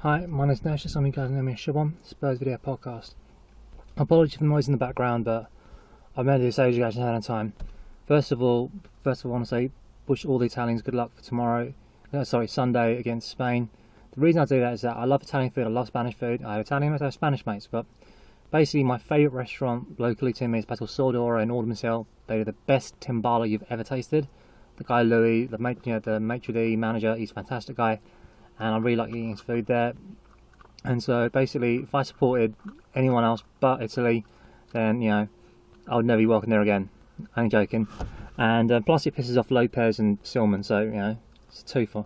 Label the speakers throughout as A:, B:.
A: Hi, my name is Nash, some of you guys know me as Shabon, Spurs Video Podcast. Apologies for the noise in the background, but I've made this age guys ahead of time. First of all, I want to say, wish all the Italians good luck for tomorrow, Sunday against Spain. The reason I do that is that I love Italian food, I love Spanish food, I have Italian mates, I have Spanish mates, but basically my favourite restaurant locally to me is Patel Sordora in Alderman's Hill. They are the best timbala you've ever tasted. The guy Louis, the maitre d' manager, he's a fantastic guy. And I really like eating his food there. And so basically, if I supported anyone else but Italy, then I would never be welcome there again. I'm joking. And plus it pisses off Lopez and Silmon, so it's a twofer.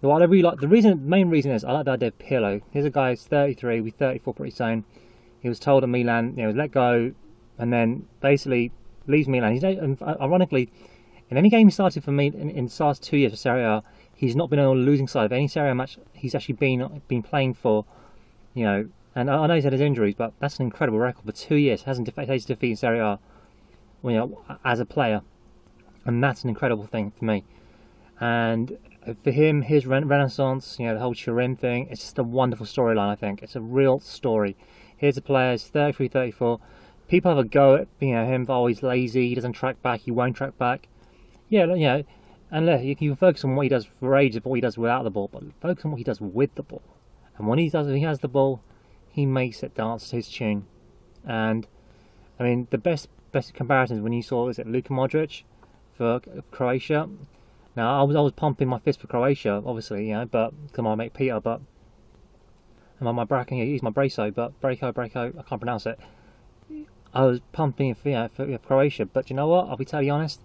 A: What I really like, the main reason is I like the idea of Pirlo. Here's a guy who's 33, we're 34 pretty soon. He was told at Milan, let go, and then basically leaves Milan. Ironically, in any game he started for me in the last 2 years for Serie A, he's not been on the losing side of any Serie A match. He's actually been playing for, and I know he's had his injuries, but that's an incredible record. For 2 years, hasn't faced defeat in Serie A, as a player, and that's an incredible thing for me. And for him, his renaissance, the whole Turin thing, it's just a wonderful storyline. I think it's a real story. Here's a player, he's 33, 34. People have a go at him. Oh, he's lazy. He doesn't track back. He won't track back. And look, you can focus on what he does for age of what he does without the ball, but focus on what he does with the ball. And when he has the ball, he makes it dance to his tune. And I mean, the best comparisons when you saw, is it Luka Modric for Croatia? Now I was pumping my fist for Croatia, obviously, but come on, mate, Peter, but my bracken, he's my Braco, but Braco, I can't pronounce it. I was pumping for Croatia, but you know what? I'll be totally honest.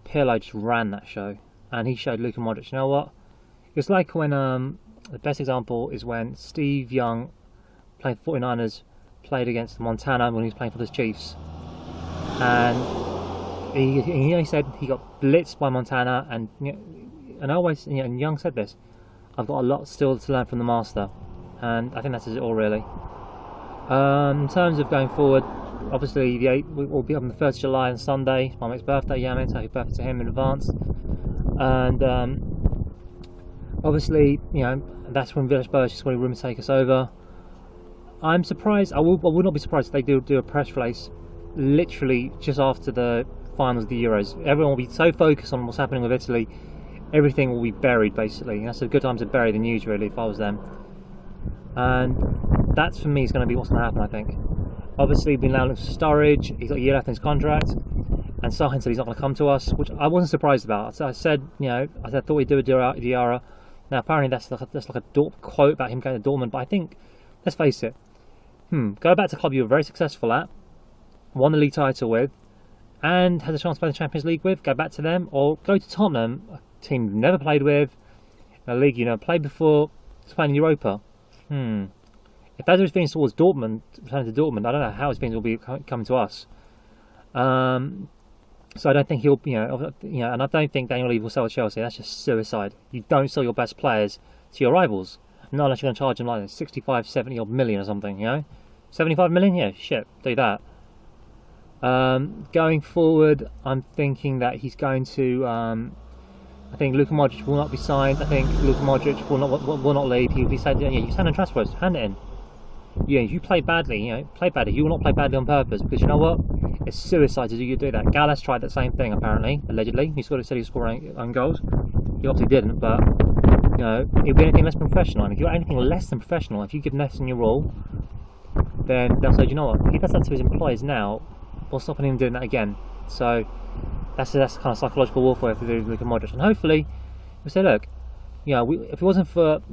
A: Pirlo just ran that show, and he showed Luka Modric. You know what? It's like when the best example is when Steve Young, playing for 49ers, played against Montana when he was playing for the Chiefs, and he said he got blitzed by Montana, and I always, and Young said this, I've got a lot still to learn from the master, and I think that says it all really. In terms of going forward, obviously the 8th will be up on the 1st of July on Sunday. It's my mate's birthday, so happy birthday to him in advance. And obviously, that's when Villa Spurs just want to take us over. I'm surprised. I would not be surprised if they do a press release literally just after the finals of the Euros. Everyone will be so focused on what's happening with Italy, everything will be buried basically. And that's a good time to bury the news really if I was them. And that's for me is going to be what's going to happen, I think. Obviously, been allowed for Sturridge. He's got a year left in his contract, and Sahin said he's not going to come to us, which I wasn't surprised about. I said, I thought he'd do a Diarra. Now, apparently, that's like a quote about him going to Dortmund. But I think, let's face it, go back to a club you were very successful at, won the league title with, and has a chance to play the Champions League with. Go back to them, or go to Tottenham, a team you've never played with, a league you never played before, to play in Europa. If those are his feelings towards Dortmund, returning to Dortmund, I don't know how his feelings will be coming to us. So I don't think he'll, and I don't think Daniel Levy will sell to Chelsea. That's just suicide. You don't sell your best players to your rivals, not unless you're going to charge them like 65, 70 odd million or something. 75 million, yeah, shit, do that. Going forward, I'm thinking that he's going to. I think Luka Modric will not be signed. I think Luka Modric will not leave. He'll be said, you stand on transfers, hand it in. You play badly, play badly. You will not play badly on purpose, because you know what? It's suicide to do that. Gallas tried that same thing, apparently, allegedly. He sort of said he was scoring own goals. He obviously didn't, but it'll be anything less than professional. And if you're anything less than professional, if you give less than your all, then they'll say, you know what? He does that to his employers now. What's stopping him doing that again? So that's kind of psychological warfare to do with Luka Modric. And hopefully, we say, look, if it wasn't for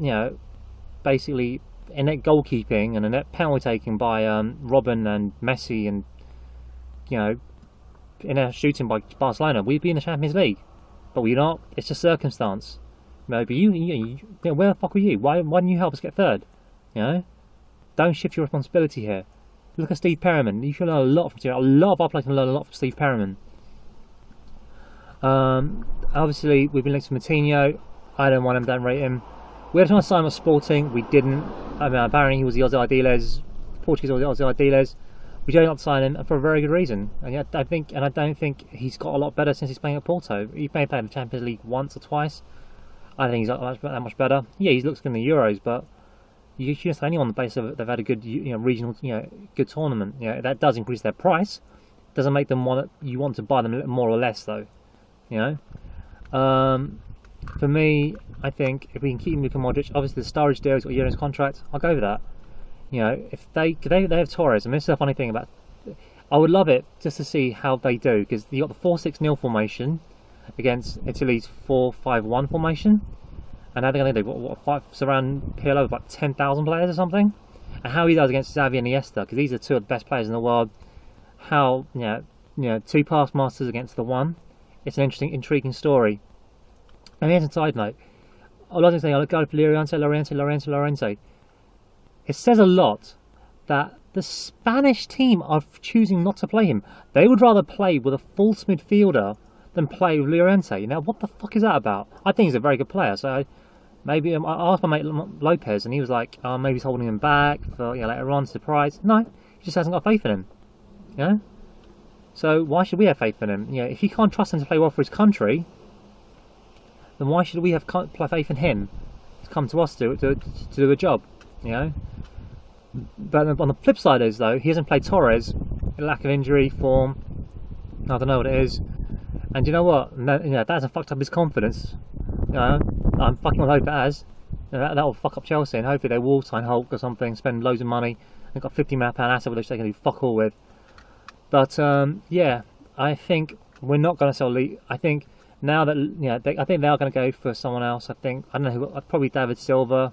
A: basically inept goalkeeping and inept penalty taking by Robin and Messi and inept shooting by Barcelona, we'd be in the Champions League. But we're not. It's just circumstance. Maybe you where the fuck were you? Why didn't you help us get third? Don't shift your responsibility here. Look at Steve Perryman. You can learn a lot from a lot of our players can learn a lot from Steve Perryman. Obviously, we've been linked to Moutinho. I don't want him. Don't rate him. We had to try to sign him with Sporting. We didn't. Apparently he was the Ozzy Ardiles, Portuguese Ozzy Ardiles. We chose not to sign him, and for a very good reason. And yet, I don't think he's got a lot better since he's playing at Porto. He may have played in the Champions League once or twice. I think he's that much better. Yeah, he looks good in the Euros, but you shouldn't say anyone on the basis of they've had a good, regional, good tournament. That does increase their price. Doesn't make them you want to buy them more or less, though. For me, I think if we can keep Luka Modric, obviously the Sturridge deal, he's got a year in his contract. I'll go with that. If they have Torres, and this is the funny thing about, I would love it just to see how they do, because you got the 4-6-0 formation against Italy's 4-5-1 formation, and how they're going to do surround Pirlo with like 10,000 players or something, and how he does against Xavi and Iniesta, because these are two of the best players in the world. How two pass masters against the one. It's an intriguing story. And here's a side note. A lot of things I go for Llorente. It says a lot that the Spanish team are choosing not to play him. They would rather play with a false midfielder than play with Llorente. Now, what the fuck is that about? I think he's a very good player, so maybe I asked my mate Lopez, and he was like, "Oh, maybe he's holding him back for later on, surprise." No, he just hasn't got faith in him. So why should we have faith in him? If he can't trust him to play well for his country, then why should we have faith in him to come to us to do a job? But on the flip side is, though, he hasn't played Torres, lack of injury, form, I don't know what it is. And you know what? That hasn't fucked up his confidence. I'm fucking hope it has. That will fuck up Chelsea, and hopefully they will sign Hulk or something, spend loads of money. They've got £50 million asset which they can do fuck all with. But I think we're not going to sell Lee. I think now that I think they are going to go for someone else. I don't know who. Probably David Silva.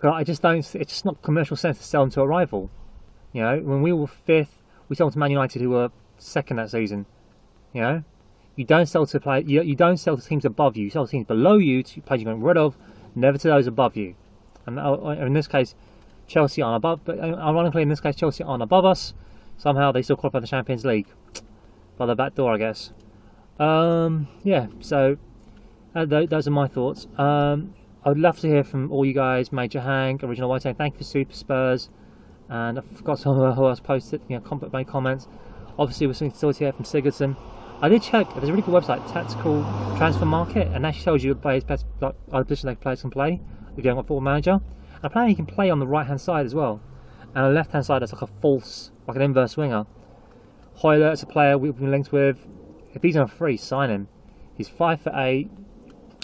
A: But I just don't. It's just not commercial sense to sell them to a rival. When we were 5th, we sold to Man United, who were 2nd that season. You don't sell to play. You don't sell to teams above you. You sell to teams below you, to players you get rid of, never to those above you. And in this case, Chelsea aren't above. But ironically, in this case, Chelsea aren't above us. Somehow they still qualify the Champions League by the back door, I guess. So those are my thoughts. I would love to hear from all you guys. Major Hank, Original White, saying thank you for Super Spurs, and I forgot someone who else posted, made comments. Obviously, we're still to hear from Sigurdsson. I did check. There's a really good website, Tactical Transfer Market, and that shows you the players best, other positions like players can play if you haven't got Football Manager. And a player you can play on the right hand side as well, and on the left hand side that's like a false, like an inverse winger. Hoyler, it's a player we've been linked with. If he's on free, sign him. He's 5'8",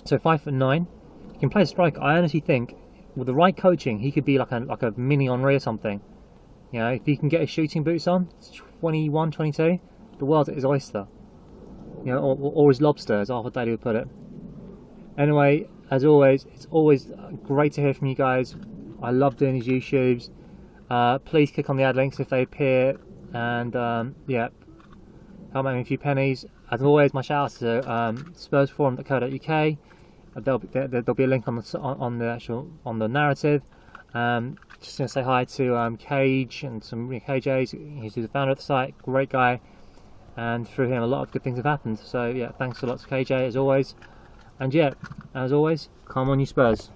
A: so 5'9". He can play a striker. I honestly think with the right coaching, he could be like a mini Henry or something. If he can get his shooting boots on, 21, 22, the world's at his oyster. Or his lobster, as Arthur Daly would put it. Anyway, as always, it's always great to hear from you guys. I love doing these YouTubes. Please click on the ad links if they appear, and help make me a few pennies. As always, my shout out to Spurs Forum.co.uk. There'll be a link on the narrative. Just gonna say hi to Cage and some KJs. He's the founder of the site, great guy, and through him a lot of good things have happened. So thanks a lot to KJ as always. And as always, come on you Spurs.